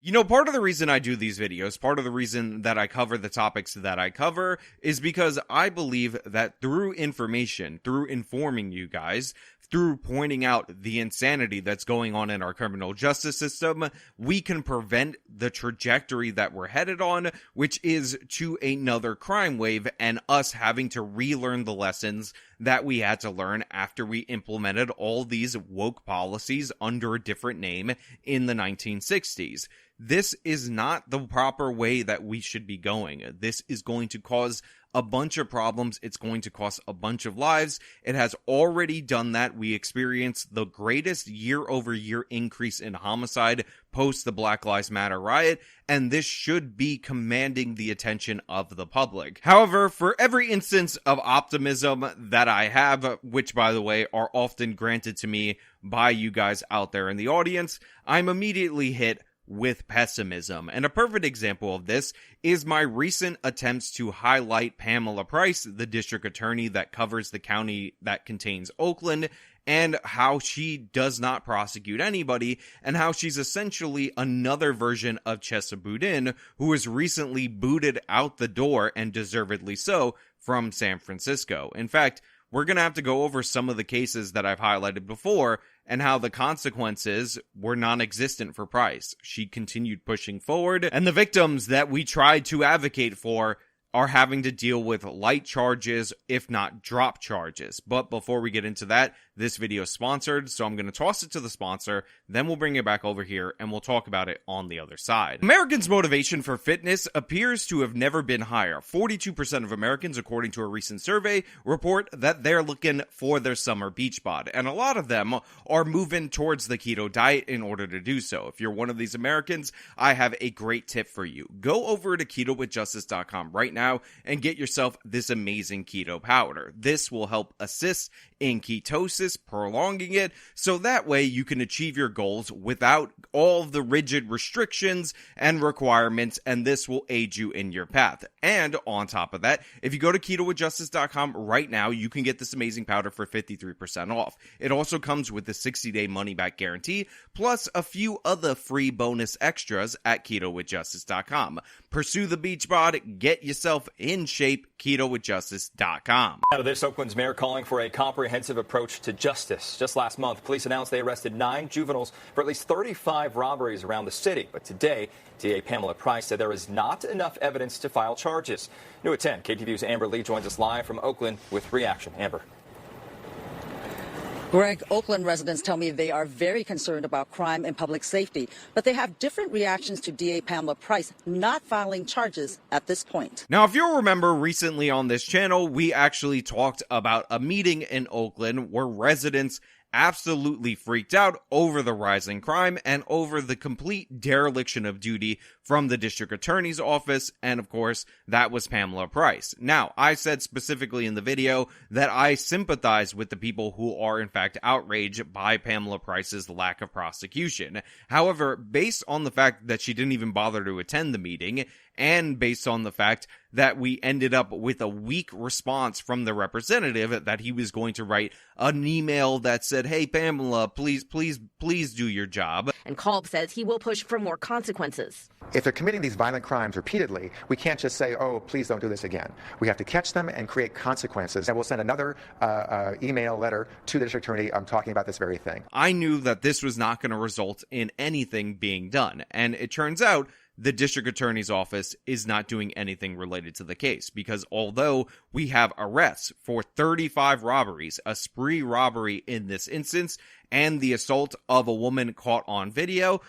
You know, part of the reason I do these videos, part of the reason that I cover the topics that I cover, is because I believe that through information, through informing you guys, through pointing out the insanity that's going on in our criminal justice system, we can prevent the trajectory that we're headed on, which is to another crime wave and us having to relearn the lessons that we had to learn after we implemented all these woke policies under a different name in the 1960s. This is not the proper way that we should be going. This is going to cause a bunch of problems. It's going to cost a bunch of lives. It has already done that. We experienced the greatest year-over-year increase in homicide post the Black Lives Matter riot, and this should be commanding the attention of the public. However, for every instance of optimism that I have, which by the way are often granted to me by you guys out there in the audience, I'm immediately hit with pessimism. And a perfect example of this is my recent attempts to highlight Pamela Price, the district attorney that covers the county that contains Oakland, and how she does not prosecute anybody, and how she's essentially another version of Chesa Boudin, who was recently booted out the door, and deservedly so, from San Francisco. In fact, we're going to have to go over some of the cases that I've highlighted before, and how the consequences were non-existent for Price. She continued pushing forward, and the victims that we tried to advocate for are having to deal with light charges, if not drop charges. But before we get into that, this video is sponsored, so I'm going to toss it to the sponsor, then we'll bring it back over here, and we'll talk about it on the other side. Americans' motivation for fitness appears to have never been higher. 42% of Americans, according to a recent survey, report that they're looking for their summer beach bod, and a lot of them are moving towards the keto diet in order to do so. If you're one of these Americans, I have a great tip for you. Go over to ketowithjustice.com right now and get yourself this amazing keto powder. This will help assist in ketosis, prolonging it, so that way you can achieve your goals without all the rigid restrictions and requirements, and this will aid you in your path. And on top of that, if you go to ketowithjustice.com right now, you can get this amazing powder for 53% off. It also comes with the 60-day money-back guarantee, plus a few other free bonus extras at ketowithjustice.com. Pursue the beach bod, get yourself in shape, ketowithjustice.com. Out of this, Oakland's mayor calling for a comprehensive approach to justice. Just last month, police announced they arrested 9 juveniles for at least 35 robberies around the city. But today, DA Pamela Price said there is not enough evidence to file charges. New at 10, KTVU's Amber Lee joins us live from Oakland with reaction. Amber. Greg, Oakland residents tell me they are very concerned about crime and public safety, but they have different reactions to DA Pamela Price not filing charges at this point. Now, if you'll remember, recently on this channel, we actually talked about a meeting in Oakland where residents absolutely freaked out over the rising crime and over the complete dereliction of duty from the district attorney's office, and of course, that was Pamela Price. Now, I said specifically in the video that I sympathize with the people who are in fact outraged by Pamela Price's lack of prosecution. However, based on the fact that she didn't even bother to attend the meeting, and based on the fact that we ended up with a weak response from the representative that he was going to write an email that said, "Hey, Pamela, please do your job." And Kolb says he will push for more consequences. If they're committing these violent crimes repeatedly, we can't just say, "Oh, please don't do this again." We have to catch them and create consequences. And we'll send another email letter to the district attorney talking about this very thing. I knew that this was not going to result in anything being done. And it turns out the district attorney's office is not doing anything related to the case, because although we have arrests for 35 robberies, a spree robbery in this instance, and the assault of a woman caught on video,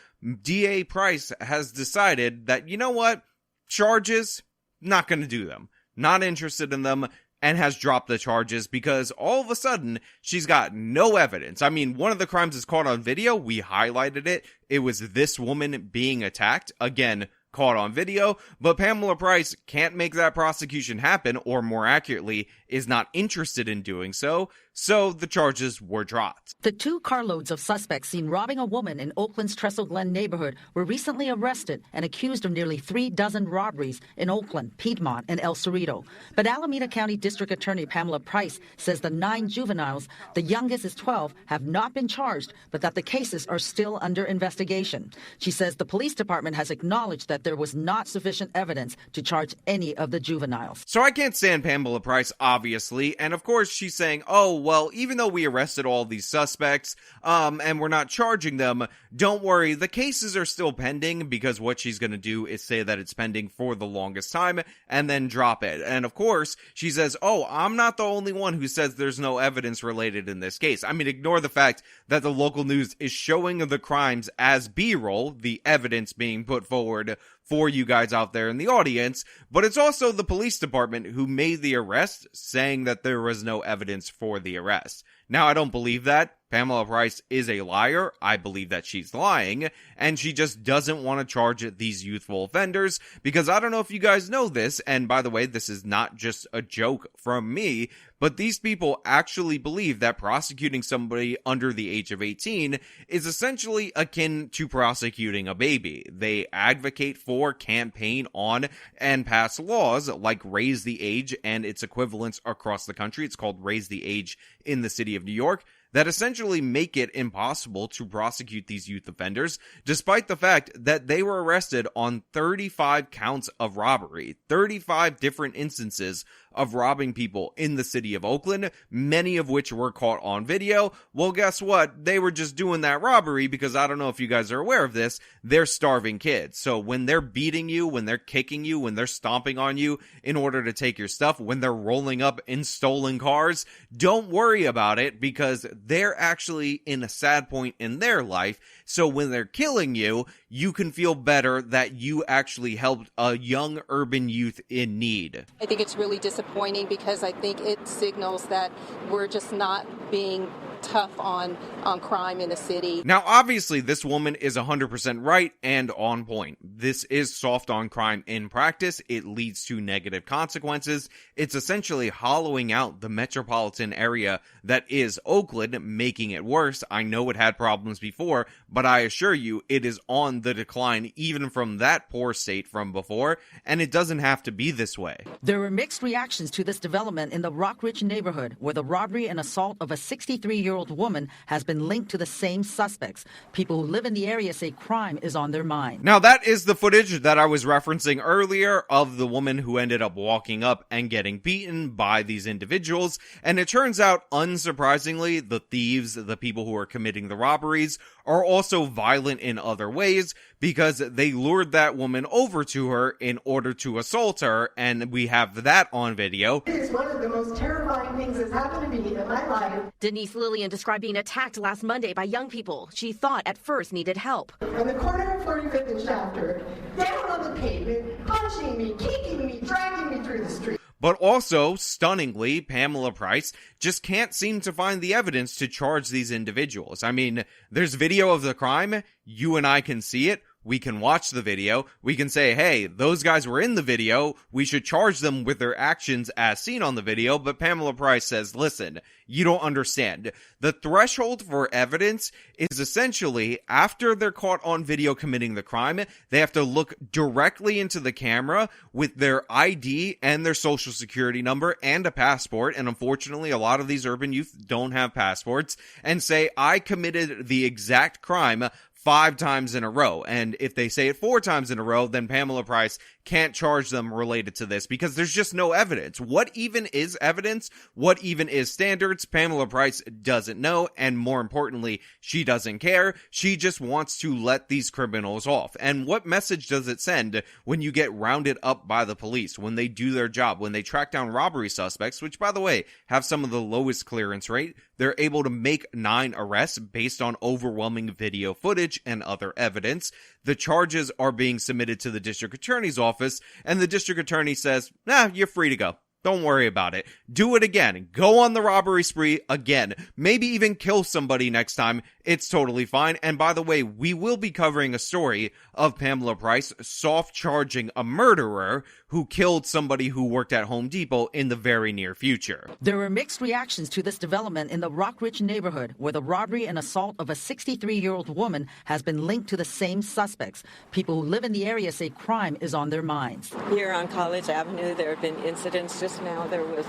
DA Price has decided that, you know what, charges, not going to do them, not interested in them, and has dropped the charges because all of a sudden she's got no evidence. I mean, one of the crimes is caught on video. We highlighted it. It was this woman being attacked. Again, caught on video, but Pamela Price can't make that prosecution happen, or more accurately, is not interested in doing so. so the charges were dropped. The 2 carloads of suspects seen robbing a woman in Oakland's Trestle Glen neighborhood were recently arrested and accused of nearly 3 dozen robberies in Oakland, Piedmont, and El Cerrito. But Alameda County District Attorney Pamela Price says the 9 juveniles, the youngest is 12, have not been charged, but that the cases are still under investigation. She says the police department has acknowledged that there was not sufficient evidence to charge any of the juveniles. So I can't stand Pamela Price, obviously, and of course she's saying, oh, well, even though we arrested all these suspects, and we're not charging them, don't worry, the cases are still pending, because what she's gonna do is say that it's pending for the longest time, and then drop it. And of course, she says, oh, I'm not the only one who says there's no evidence related in this case. I mean, ignore the fact that the local news is showing the crimes as B-roll, the evidence being put forward for you guys out there in the audience, but it's also the police department who made the arrest, saying that there was no evidence for the arrest. Now, I don't believe that. Pamela Price is a liar. I believe that she's lying, and she just doesn't want to charge these youthful offenders, because I don't know if you guys know this, and by the way, this is not just a joke from me, but these people actually believe that prosecuting somebody under the age of 18 is essentially akin to prosecuting a baby. They advocate for, campaign on, and pass laws like Raise the Age and its equivalents across the country. It's called Raise the Age in the city of New York, that essentially make it impossible to prosecute these youth offenders, despite the fact that they were arrested on 35 counts of robbery, 35 different instances of robbing people in the city of Oakland, many of which were caught on video. Well, guess what? They were just doing that robbery because, I don't know if you guys are aware of this, they're starving kids. So when they're beating you, when they're kicking you, when they're stomping on you in order to take your stuff, when they're rolling up in stolen cars, don't worry about it, because they're actually in a sad point in their life. So when they're killing you, you can feel better that you actually helped a young urban youth in need. I think it's really disappointing, because I think it signals that we're just not being tough on crime in the city. Now, obviously, this woman is 100% right and on point. This is soft on crime in practice. It leads to negative consequences. It's essentially hollowing out the metropolitan area that is Oakland, making it worse. I know it had problems before, but I assure you it is on the decline, even from that poor state from before, and it doesn't have to be this way. There were mixed reactions to this development in the Rockridge neighborhood, where the robbery and assault of a 63-year-old woman has been linked to the same suspects. People who live in the area say crime is on their mind. Now, that is the footage that I was referencing earlier of the woman who ended up walking up and getting beaten by these individuals, and it turns out, unsurprisingly, the thieves, the people who are committing the robberies, are also violent in other ways, because they lured that woman over to her in order to assault her, and we have that on video. It is one of the most terrifying things that's happened to me in my life. Denise Lillian described being attacked last Monday by young people she thought at first needed help. On the corner of 45th and Shafter, down on the pavement, punching me, kicking me, dragging me through the street. But also, stunningly, Pamela Price just can't seem to find the evidence to charge these individuals. I mean, there's video of the crime, you and I can see it, we can watch the video, we can say, hey, those guys were in the video, we should charge them with their actions as seen on the video, but Pamela Price says, listen, you don't understand. The threshold for evidence is essentially, after they're caught on video committing the crime, they have to look directly into the camera with their ID and their social security number and a passport, and unfortunately a lot of these urban youth don't have passports, and say, I committed the exact crime 5 times in a row. And if they say it 4 times in a row, then Pamela Price can't charge them related to this, because there's just no evidence. What even is evidence? What even is standards? Pamela Price doesn't know, and more importantly, she doesn't care. She just wants to let these criminals off. And what message does it send when you get rounded up by the police, when they do their job, when they track down robbery suspects, which, by the way, have some of the lowest clearance rate? They're able to make 9 arrests based on overwhelming video footage and other evidence. The charges are being submitted to the district attorney's office, and the district attorney says, nah, you're free to go. Don't worry about it. Do it again. Go on the robbery spree again. Maybe even kill somebody next time. It's totally fine. And by the way, we will be covering a story of Pamela Price soft charging a murderer who killed somebody who worked at Home Depot in the very near future. There were mixed reactions to this development in the Rockridge neighborhood, where the robbery and assault of a 63-year-old woman has been linked to the same suspects. People who live in the area say crime is on their minds. Here on College Avenue, there have been incidents. Just now there was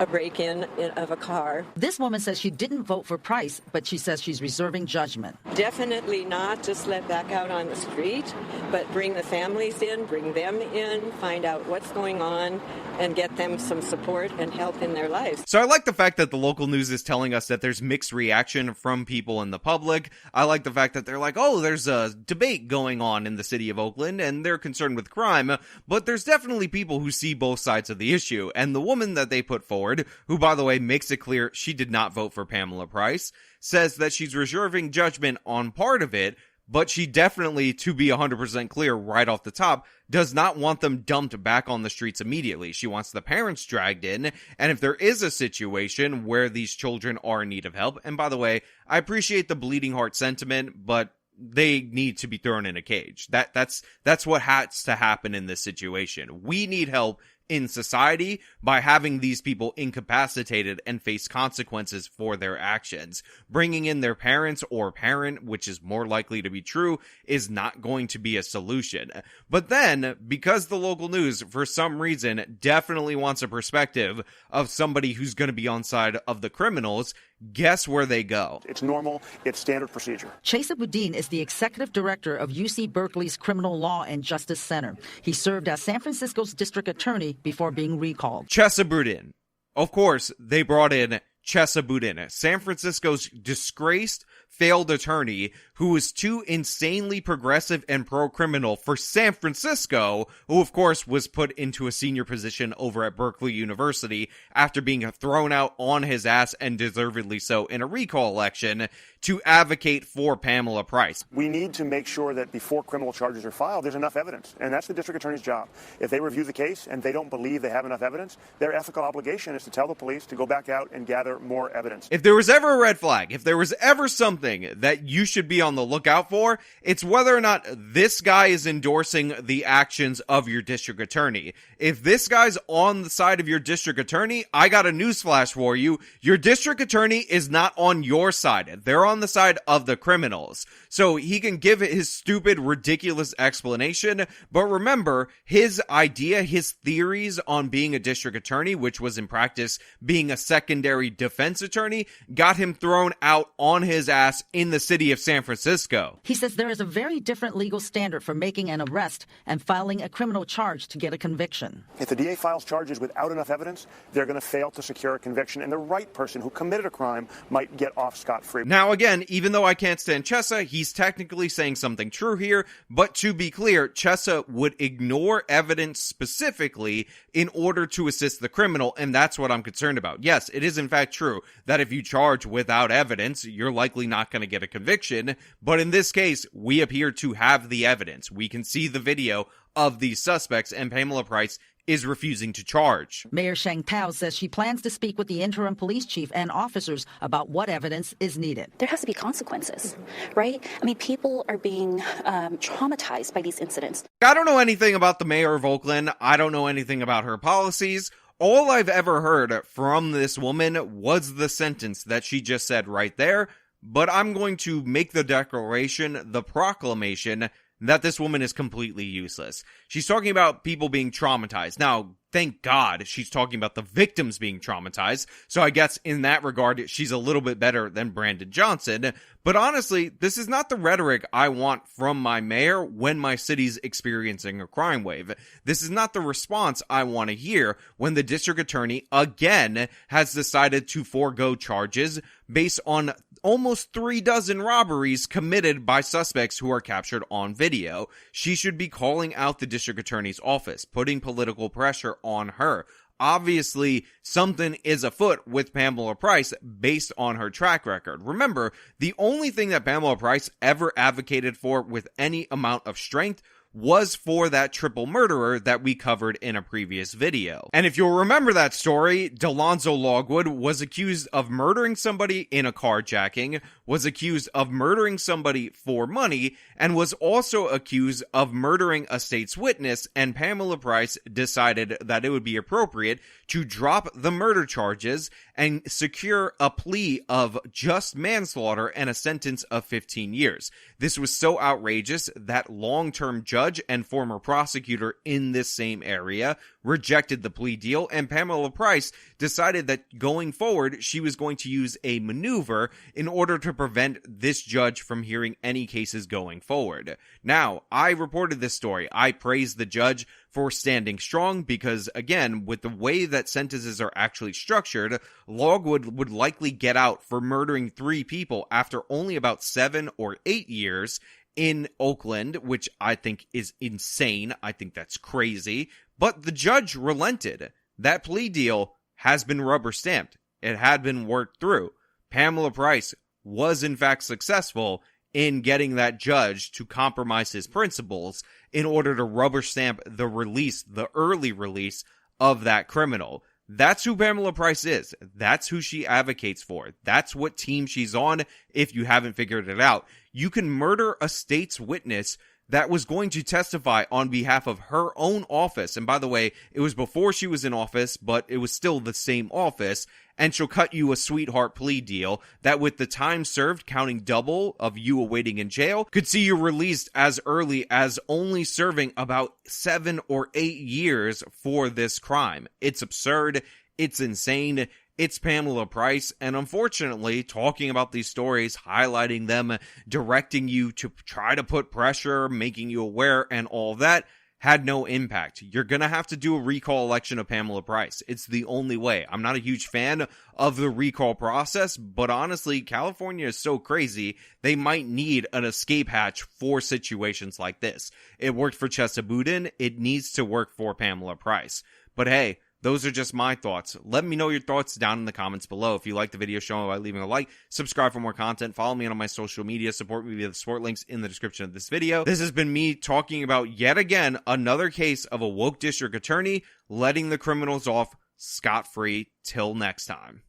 a break-in of a car. This woman says she didn't vote for Price, but she says she's reserving judgment. Definitely not just let back out on the street, but bring the families in, bring them in, find out what's going on, and get them some support and help in their lives. So I like the fact that the local news is telling us that there's mixed reaction from people in the public. I like the fact that they're like, oh, there's a debate going on in the city of Oakland and they're concerned with crime, but there's definitely people who see both sides of the issue. And the woman that they put forward, who by the way makes it clear she did not vote for Pamela Price, says that she's reserving judgment on part of it, but she definitely, to be 100% clear right off the top, does not want them dumped back on the streets immediately. She wants the parents dragged in, and if there is a situation where these children are in need of help, and by the way, I appreciate the bleeding heart sentiment, but they need to be thrown in a cage. That's what has to happen in this situation. We need help in society by having these people incapacitated and face consequences for their actions. Bringing in their parents or parent, which is more likely to be true, is not going to be a solution. But then, because the local news, for some reason, definitely wants a perspective of somebody who's going to be on side of the criminals, guess where they go? It's normal. It's standard procedure. Chesa Boudin is the executive director of UC Berkeley's Criminal Law and Justice Center. He served as San Francisco's district attorney before being recalled. Chesa Boudin. Of course, they brought in Chesa Boudin, San Francisco's disgraced, failed attorney who was too insanely progressive and pro-criminal for San Francisco, who of course was put into a senior position over at Berkeley University after being thrown out on his ass, and deservedly so, in a recall election to advocate for Pamela Price. We need to make sure that before criminal charges are filed, there's enough evidence, and that's the district attorney's job. If they review the case and they don't believe they have enough evidence, their ethical obligation is to tell the police to go back out and gather more evidence. If there was ever a red flag, if there was ever something that you should be on the lookout for, it's whether or not this guy is endorsing the actions of your district attorney. If this guy's on the side of your district attorney, I got a newsflash for you. Your district attorney is not on your side. They're on the side of the criminals. So he can give his stupid, ridiculous explanation, but remember, his idea, his theories on being a district attorney, which was in practice being a secondary defense attorney, got him thrown out on his ass in the city of San Francisco. He says there is a very different legal standard for making an arrest and filing a criminal charge to get a conviction. If the DA files charges without enough evidence, they're going to fail to secure a conviction, and the right person who committed a crime might get off scot-free. Now again, even though I can't stand Chesa, he's technically saying something true here, but to be clear, Chesa would ignore evidence specifically in order to assist the criminal, and that's what I'm concerned about. Yes, it is in fact true that if you charge without evidence, you're likely not going to get a conviction, but in this case, we appear to have the evidence. We can see the video of these suspects, and Pamela Price is refusing to charge. Mayor Sheng Tao says she plans to speak with the interim police chief and officers about what evidence is needed. There has to be consequences, right? I mean, people are being traumatized by these incidents. I don't know anything about the mayor of Oakland. I don't know anything about her policies. All I've ever heard from this woman was the sentence that she just said right there, but I'm going to make the declaration, the proclamation, that this woman is completely useless. She's talking about people being traumatized. Now, thank God she's talking about the victims being traumatized. So I guess in that regard, she's a little bit better than Brandon Johnson. But honestly, this is not the rhetoric I want from my mayor when my city's experiencing a crime wave. This is not the response I want to hear when the district attorney again has decided to forego charges based on almost 36 robberies committed by suspects who are captured on video. She should be calling out the district attorney's office, putting political pressure on her. Obviously, something is afoot with Pamela Price based on her track record. Remember, the only thing that Pamela Price ever advocated for with any amount of strength was for that triple murderer that we covered in a previous video. And if you'll remember that story, Delonzo Logwood was accused of murdering somebody in a carjacking, was accused of murdering somebody for money, and was also accused of murdering a state's witness, and Pamela Price decided that it would be appropriate to drop the murder charges and secure a plea of just manslaughter and a sentence of 15 years. This was so outrageous that long-term judge and former prosecutor in this same area rejected the plea deal, and Pamela Price decided that going forward, she was going to use a maneuver in order to prevent this judge from hearing any cases going forward. Now, I reported this story. I praised the judge for standing strong because, again, with the way that sentences are actually structured, Logwood would likely get out for murdering 3 people after only about 7 or 8 years in Oakland, which I think is insane. I think that's crazy. But the judge relented. That plea deal has been rubber stamped. It had been worked through. Pamela Price was in fact successful in getting that judge to compromise his principles in order to rubber stamp the release, the early release of that criminal. That's who Pamela Price is. That's who she advocates for. That's what team she's on if you haven't figured it out. You can murder a state's witness that was going to testify on behalf of her own office. And by the way, it was before she was in office, but it was still the same office. And she'll cut you a sweetheart plea deal that, with the time served counting double of you awaiting in jail, could see you released as early as only serving about 7 or 8 years for this crime. It's absurd. It's insane. It's Pamela Price, and unfortunately, talking about these stories, highlighting them, directing you to try to put pressure, making you aware, and all that, had no impact. You're gonna have to do a recall election of Pamela Price. It's the only way. I'm not a huge fan of the recall process, but honestly, California is so crazy, they might need an escape hatch for situations like this. It worked for Chesa Boudin. It needs to work for Pamela Price. But hey, those are just my thoughts. Let me know your thoughts down in the comments below. If you like the video, show me by leaving a like, subscribe for more content, follow me on my social media, support me via the support links in the description of this video. This has been me talking about, yet again, another case of a woke district attorney letting the criminals off scot-free. Till next time.